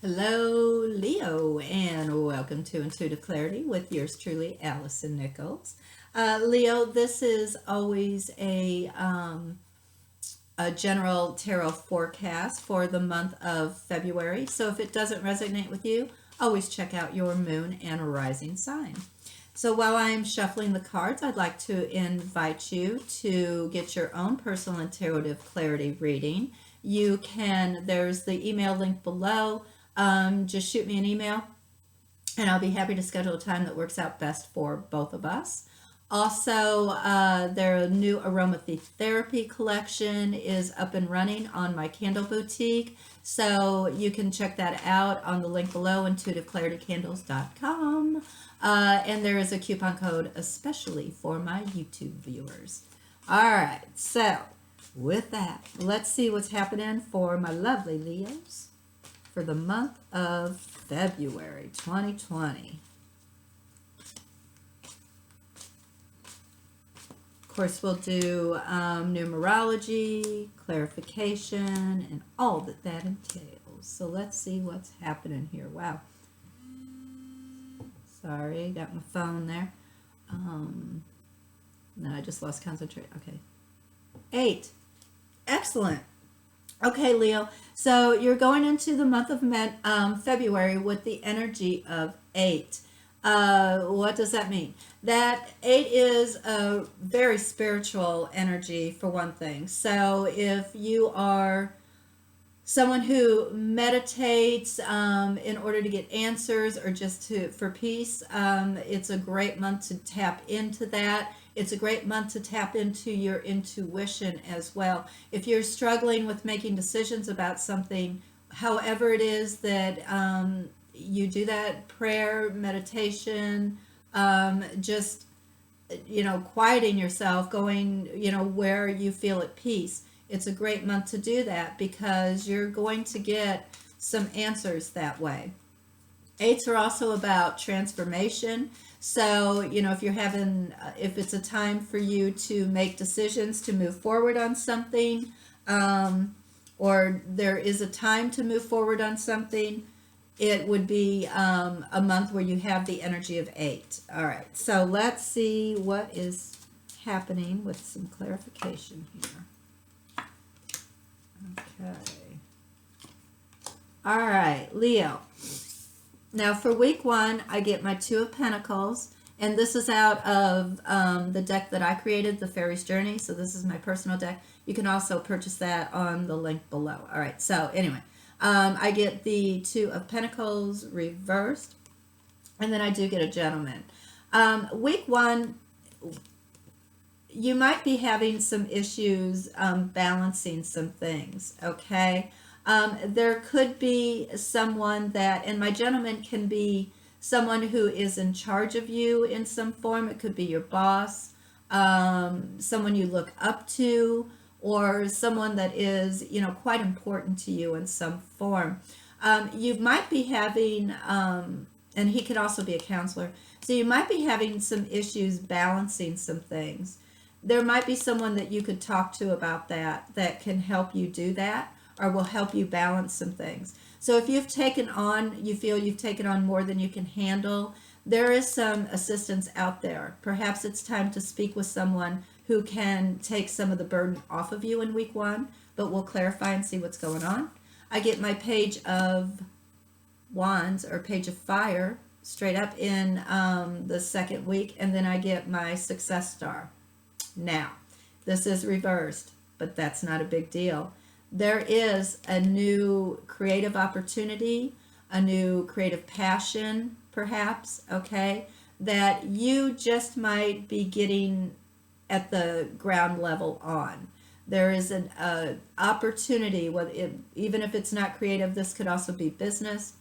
Hello, Leo, and welcome to Intuitive Clarity with yours truly, Allison Nichols. Leo, this is always a general tarot forecast for the month of February. So if it doesn't resonate with you, always check out your moon and rising sign. So while I'm shuffling the cards, I'd like to invite you to get your own personal intuitive clarity reading. There's the email link below. Just shoot me an email and I'll be happy to schedule a time that works out best for both of us. Also, their new aromatherapy therapy collection is up and running on my candle boutique. So you can check that out on the link below, intuitiveclaritycandles.com. And there is a coupon code especially for my YouTube viewers. All right, so with that, let's see what's happening for my lovely Leos for the month of February 2020. Of course, we'll do numerology, clarification, and all that entails. So let's see what's happening here. Wow. Sorry, got my phone there. No, I just lost concentration. Okay. 8. Excellent. Okay, Leo. So you're going into the month of February with the energy of 8. What does that mean? That 8 is a very spiritual energy, for one thing. So if you are someone who meditates in order to get answers or just for peace, it's a great month to tap into that. It's a great month to tap into your intuition as well. If you're struggling with making decisions about something, however it is that you do that, prayer, meditation, just, quieting yourself, going, where you feel at peace. It's a great month to do that because you're going to get some answers that way. 8s are also about transformation. So, if it's a time for you to make decisions to move forward on something, or there is a time to move forward on something, it would be a month where you have the energy of 8. All right, so let's see what is happening with some clarification here. Okay. All right, Leo. Now for week 1, I get my 2 of Pentacles, and this is out of the deck that I created, the Fairy's Journey. So this is my personal deck. You can also purchase that on the link below. All right, so anyway, I get the 2 of Pentacles reversed, and then I do get a Gentleman. Week 1, you might be having some issues balancing some things, okay? There could be someone that, and my Gentleman can be someone who is in charge of you in some form. It could be your boss, someone you look up to, or someone that is, quite important to you in some form. You might be having, and he could also be a counselor, so you might be having some issues balancing some things. There might be someone that you could talk to about that can help you do that, or will help you balance some things. So if you feel you've taken on more than you can handle, there is some assistance out there. Perhaps it's time to speak with someone who can take some of the burden off of you in week 1, but we'll clarify and see what's going on. I get my Page of Wands, or Page of Fire, straight up in the second week, and then I get my Success Star. Now, this is reversed, but that's not a big deal. There is a new creative opportunity, a new creative passion, perhaps, okay, that you just might be getting at the ground level on. There is an opportunity, even if it's not creative. This could also be business.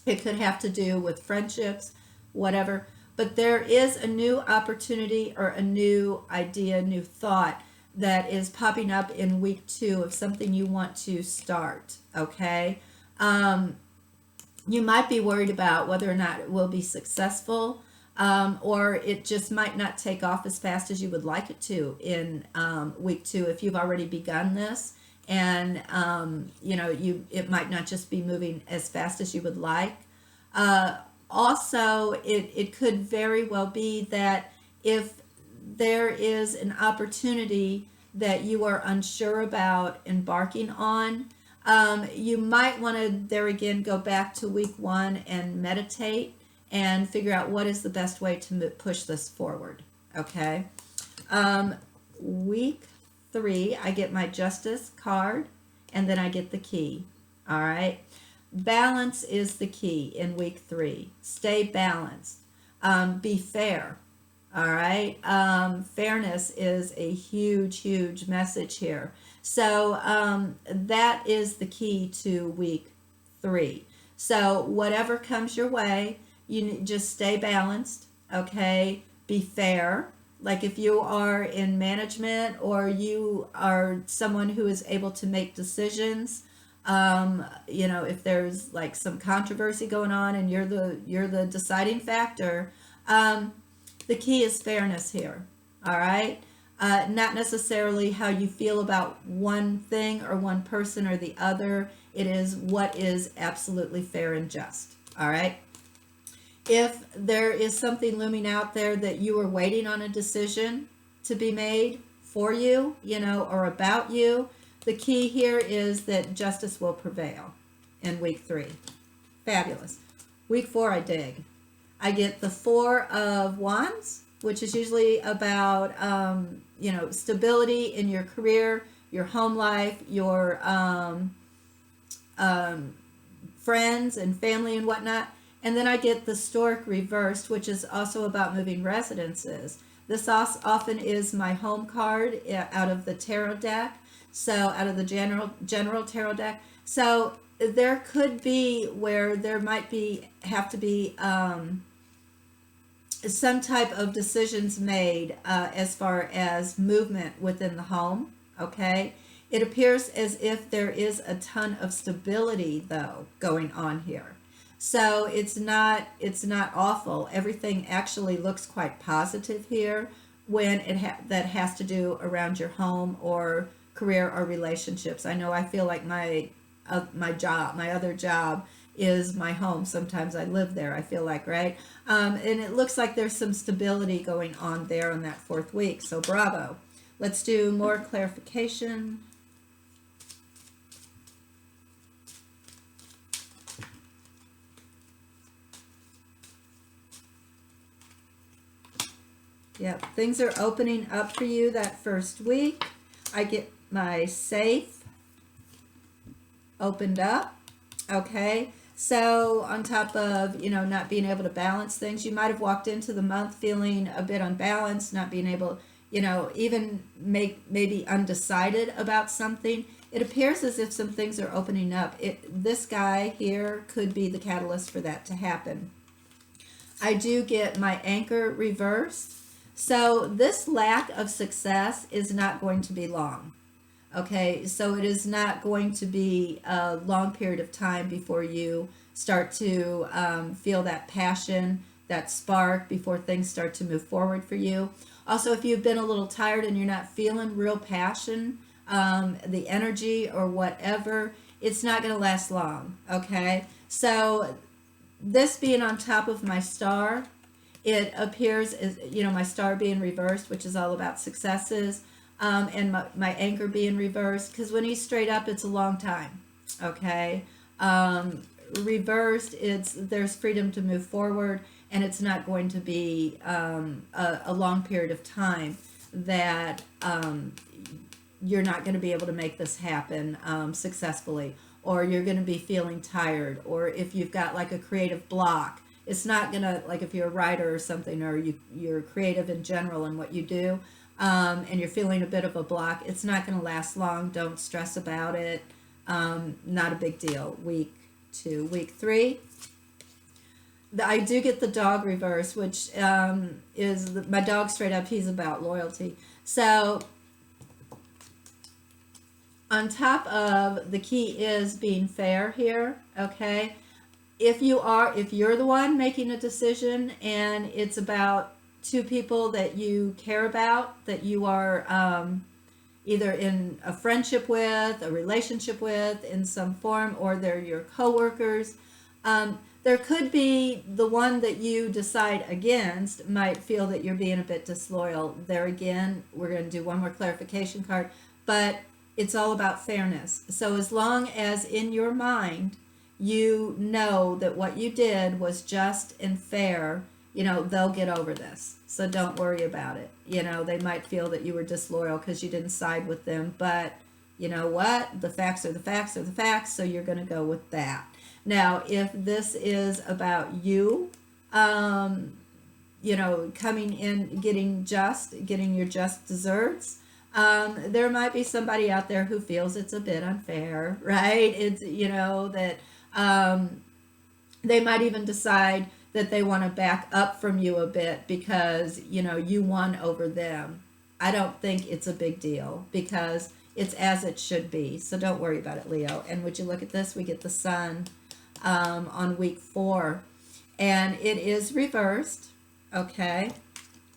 It could have to do with friendships, whatever. But there is a new opportunity or a new idea, new thought that is popping up in week 2 of something you want to start, okay? You might be worried about whether or not it will be successful, or it just might not take off as fast as you would like it to in week 2 if you've already begun this and it might not just be moving as fast as you would like. Also, it could very well be that if there is an opportunity that you are unsure about embarking on, you might want to there again go back to week 1 and meditate and figure out what is the best way to push this forward. Okay. Week 3, I get my Justice card, and then I get the key. All right. Balance is the key in week 3. Stay balanced. Be fair. All right. Fairness is a huge, huge message here. So that is the key to week 3. So whatever comes your way, you just stay balanced. Okay. Be fair. Like if you are in management or you are someone who is able to make decisions, if there's like some controversy going on and you're the deciding factor, the key is fairness here. All right. Not necessarily how you feel about one thing or one person or the other. It is what is absolutely fair and just. All right. If there is something looming out there that you are waiting on a decision to be made for you, or about you, the key here is that justice will prevail in week 3. Fabulous. Week 4, I dig. I get the 4 of Wands, which is usually about, stability in your career, your home life, your friends and family and whatnot. And then I get the Stork reversed, which is also about moving residences. This often is my home card out of the tarot deck, so out of the general tarot deck. So there could be where there might have to be some type of decisions made as far as movement within the home. Okay. It appears as if there is a ton of stability though going on here. So it's not awful. Everything actually looks quite positive here when that has to do around your home or career or relationships. I know I feel like my other job is my home. Sometimes I live there, I feel like, right? And it looks like there's some stability going on there on that 4th week. So bravo. Let's do more clarification. Yep, things are opening up for you that first week. I get my safe opened up. Okay, so on top of, not being able to balance things, you might have walked into the month feeling a bit unbalanced, not being able, even maybe undecided about something. It appears as if some things are opening up. This guy here could be the catalyst for that to happen. I do get my anchor reversed. So this lack of success is not going to be long. Okay, so it is not going to be a long period of time before you start to feel that passion, that spark, before things start to move forward for you. Also, if you've been a little tired and you're not feeling real passion, the energy or whatever, it's not going to last long. Okay, so this being on top of my star, it appears as, my star being reversed, which is all about successes, and my anchor being reversed, because when he's straight up, it's a long time. Okay. Reversed, there's freedom to move forward, and it's not going to be a long period of time that you're not going to be able to make this happen successfully, or you're going to be feeling tired, or if you've got like a creative block, it's not going to, like if you're a writer or something, or you're creative in general in what you do, and you're feeling a bit of a block, it's not going to last long. Don't stress about it. Not a big deal. Week 2. Week 3, I do get the dog reverse, which is my dog straight up. He's about loyalty. So on top of, the key is being fair here. Okay. If you're the one making a decision and it's about 2 people that you care about, that you are either in a friendship with, a relationship with, in some form, or they're your coworkers. There could be the one that you decide against might feel that you're being a bit disloyal. There again, we're going to do one more clarification card, but it's all about fairness. So as long as in your mind you know that what you did was just and fair, they'll get over this. So don't worry about it. They might feel that you were disloyal because you didn't side with them, but you know what? The facts are the facts are the facts, so you're going to go with that. Now, if this is about you, coming in, getting your just desserts, there might be somebody out there who feels it's a bit unfair, right? It's, that they might even decide that they want to back up from you a bit because, you won over them. I don't think it's a big deal because it's as it should be. So don't worry about it, Leo. And would you look at this? We get the sun on week 4. And it is reversed, okay?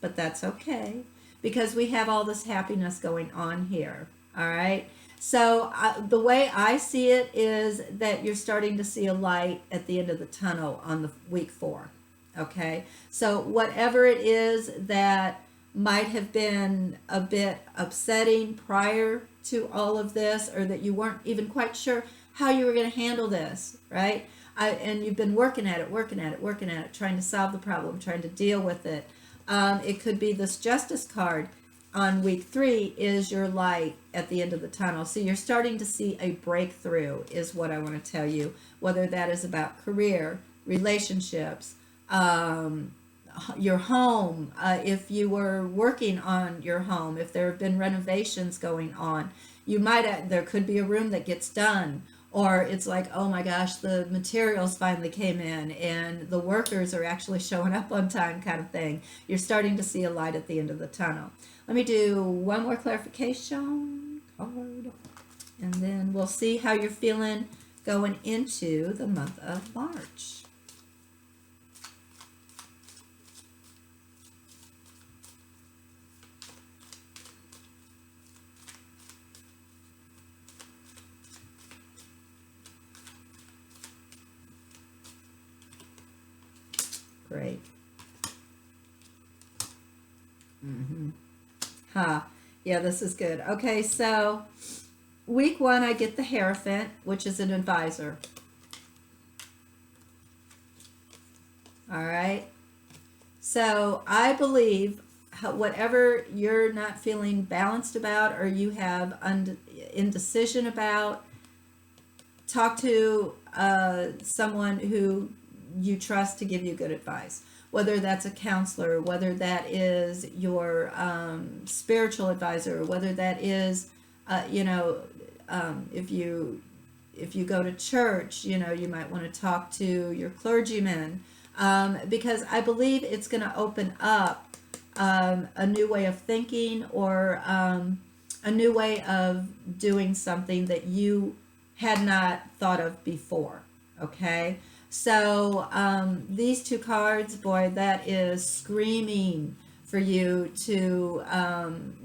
But that's okay because we have all this happiness going on here, all right? So the way I see it is that you're starting to see a light at the end of the tunnel on the week 4, okay? So whatever it is that might have been a bit upsetting prior to all of this, or that you weren't even quite sure how you were going to handle this, right? And you've been working at it, trying to solve the problem, trying to deal with it. It could be this Justice card on week 3 is your light at the end of the tunnel. So you're starting to see a breakthrough is what I want to tell you, whether that is about career, relationships, your home, if you were working on your home, if there have been renovations going on, there could be a room that gets done, or it's like, oh my gosh, the materials finally came in and the workers are actually showing up on time, kind of thing. You're starting to see a light at the end of the tunnel. Let me do one more clarification card, and then we'll see how you're feeling going into the month of March. Great. Yeah, this is good. Okay, so week 1, I get the Hierophant, which is an advisor. All right. So I believe whatever you're not feeling balanced about, or you have indecision about, talk to someone who you trust to give you good advice, whether that's a counselor, whether that is your spiritual advisor, whether that is if you go to church, you might want to talk to your clergyman, because I believe it's going to open up a new way of thinking, or a new way of doing something that you had not thought of before. Okay. So these 2 cards, boy, that is screaming for you to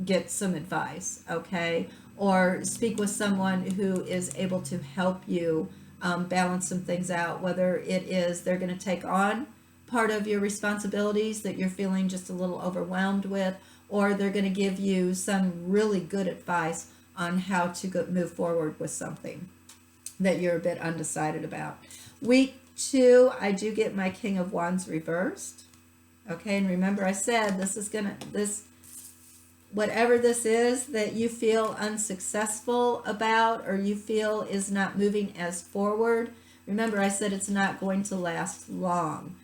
get some advice, okay? Or speak with someone who is able to help you balance some things out, whether it is they're going to take on part of your responsibilities that you're feeling just a little overwhelmed with, or they're going to give you some really good advice on how to move forward with something that you're a bit undecided about. Week 2, I do get my King of Wands reversed. Okay, and remember I said whatever this is that you feel unsuccessful about, or you feel is not moving as forward, remember I said it's not going to last long.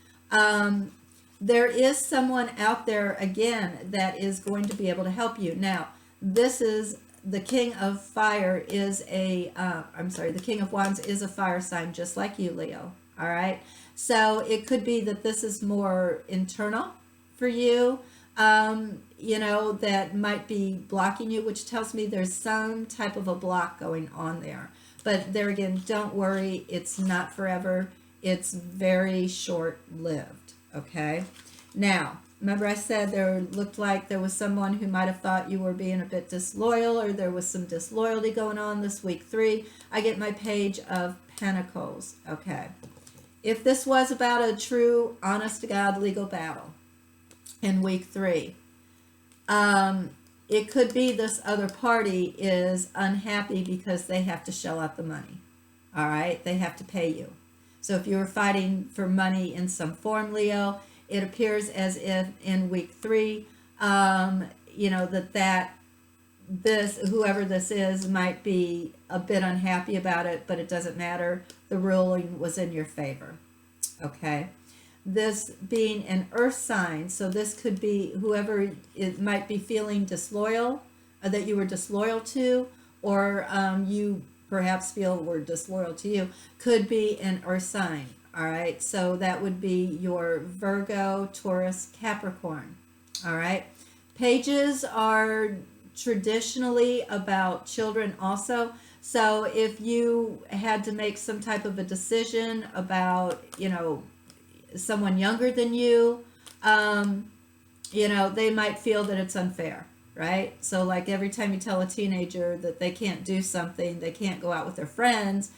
There is someone out there, again, that is going to be able to help you. Now, this is the King of Fire is the King of Wands is a fire sign, just like you, Leo. All right. So it could be that this is more internal for you, that might be blocking you, which tells me there's some type of a block going on there. But there again, don't worry. It's not forever. It's very short-lived. Okay. Now, remember I said there looked like there was someone who might have thought you were being a bit disloyal, or there was some disloyalty going on this week 3. I get my Page of Pentacles. Okay. If this was about a true, honest to God legal battle in week 3, it could be this other party is unhappy because they have to shell out the money. All right? They have to pay you. So if you were fighting for money in some form, Leo, it appears as if in week 3, you know, this, whoever this is, might be a bit unhappy about it, but it doesn't matter. The ruling was in your favor. Okay? This being an earth sign, so this could be whoever it might be feeling disloyal, that you were disloyal to, or you perhaps feel were disloyal to you, could be an earth sign. All right, so that would be your Virgo, Taurus, Capricorn. All right, pages are traditionally about children also. So if you had to make some type of a decision about, you know, someone younger than you, you know, they might feel that it's unfair, right? So like every time you tell a teenager that they can't do something, they can't go out with their friends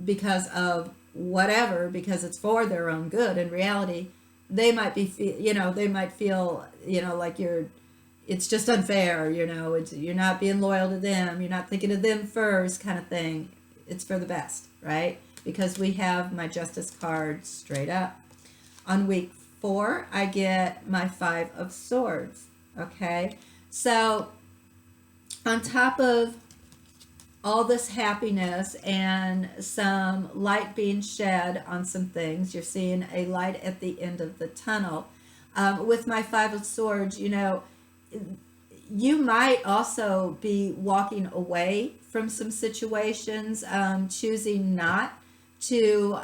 because of whatever, because it's for their own good, in reality, they might be, you know, they might feel, you know, like it's just unfair, you know, you're not being loyal to them, you're not thinking of them first, kind of thing. It's for the best, right? Because we have my Justice card straight up. On week 4, I get my 5 of Swords. Okay, so on top of all this happiness and some light being shed on some things, you're seeing a light at the end of the tunnel. With my 5 of Swords, you know, you might also be walking away from some situations, choosing not to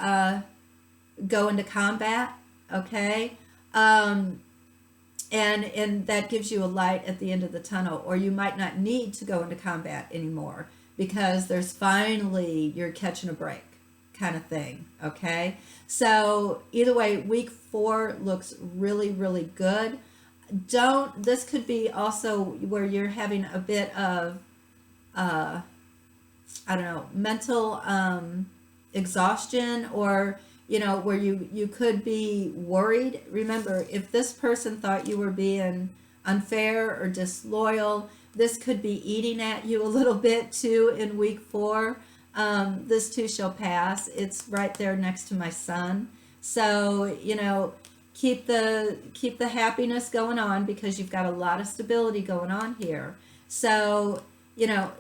go into combat. Okay, and that gives you a light at the end of the tunnel, or you might not need to go into combat anymore because there's finally, you're catching a break, kind of thing. Okay, so either way, week 4 looks really, really good. This could be also where you're having a bit of I don't know, mental exhaustion, or you know, where you could be worried. Remember, if this person thought you were being unfair or disloyal, this could be eating at you a little bit too in week 4. This too shall pass. It's right there next to my Sun. So, you know, keep the happiness going on, because you've got a lot of stability going on here. So, you know,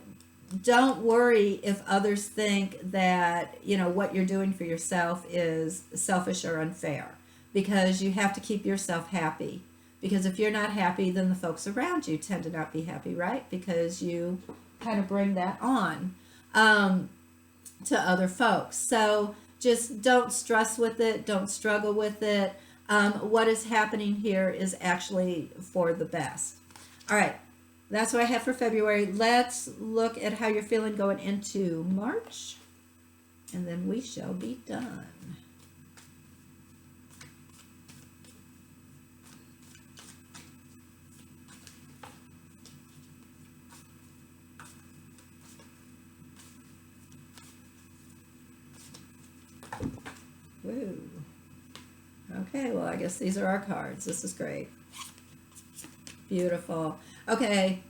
don't worry if others think that, you know, what you're doing for yourself is selfish or unfair, because you have to keep yourself happy. Because if you're not happy, then the folks around you tend to not be happy, right? Because you kind of bring that on to other folks. So just don't stress with it. Don't struggle with it. What is happening here is actually for the best. All right. That's what I have for February. Let's look at how you're feeling going into March, and then we shall be done. Woo. Okay, well, I guess these are our cards. This is great. Beautiful. Okay,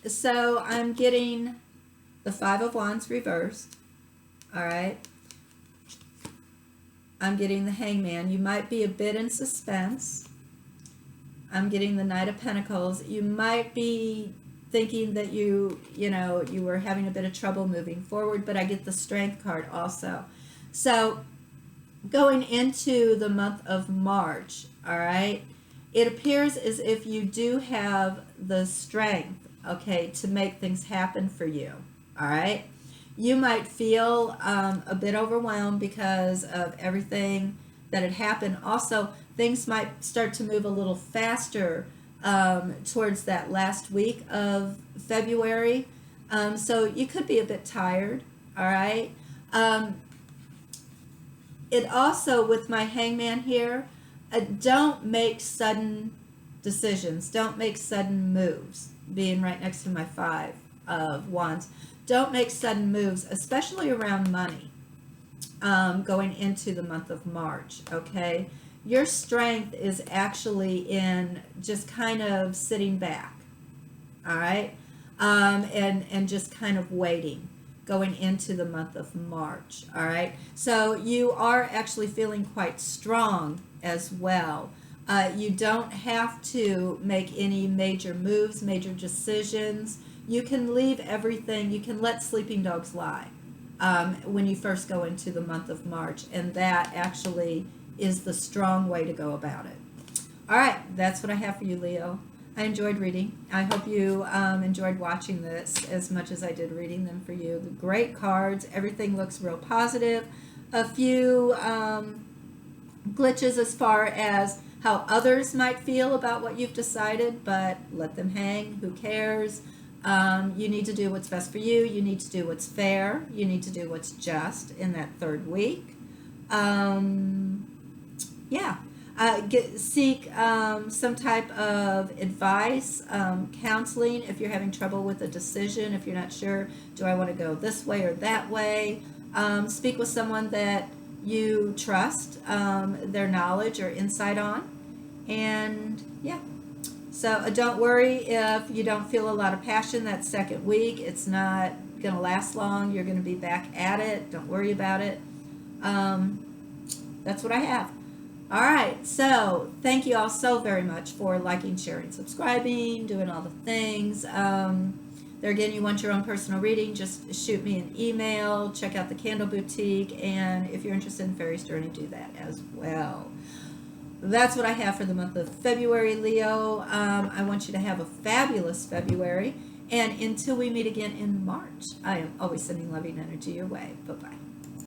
so I'm getting the 5 of Wands reversed. All right. I'm getting the Hangman. You might be a bit in suspense. I'm getting the Knight of Pentacles. You might be thinking that you were having a bit of trouble moving forward, but I get the Strength card also. So going into the month of March, all right, it appears as if you do have the strength, okay, to make things happen for you, all right? You might feel a bit overwhelmed because of everything that had happened. Also, things might start to move a little faster towards that last week of February. So you could be a bit tired, all right? It also, with my Hangman here, don't make sudden decisions. Don't make sudden moves. Being right next to my 5 of Wands. Don't make sudden moves, especially around money, going into the month of March, okay? Your strength is actually in just kind of sitting back, all right? And just kind of waiting going into the month of March, all right? So you are actually feeling quite strong as well. You don't have to make any major moves, major decisions. You can leave everything, you can let sleeping dogs lie when you first go into the month of March, and that actually is the strong way to go about it. All right, that's what I have for you, Leo. I enjoyed reading. I hope you enjoyed watching this as much as I did reading them for you. The great cards. Everything looks real positive. A few glitches as far as how others might feel about what you've decided, but let them hang. Who cares? You need to do what's best for you. You need to do what's fair. You need to do what's just in that third week. Yeah. Seek some type of advice, counseling if you're having trouble with a decision, if you're not sure, do I want to go this way or that way? Speak with someone that you trust their knowledge or insight on. And yeah, so don't worry if you don't feel a lot of passion that second week. It's not going to last long. You're going to be back at it. Don't worry about it. That's what I have. All right, so thank you all so very much for liking, sharing, subscribing, doing all the things. There again, you want your own personal reading, just shoot me an email, check out the Candle Boutique, and if you're interested in Fairy's Journey, do that as well. That's what I have for the month of February, Leo. I want you to have a fabulous February, and until we meet again in March, I am always sending loving energy your way. Bye-bye.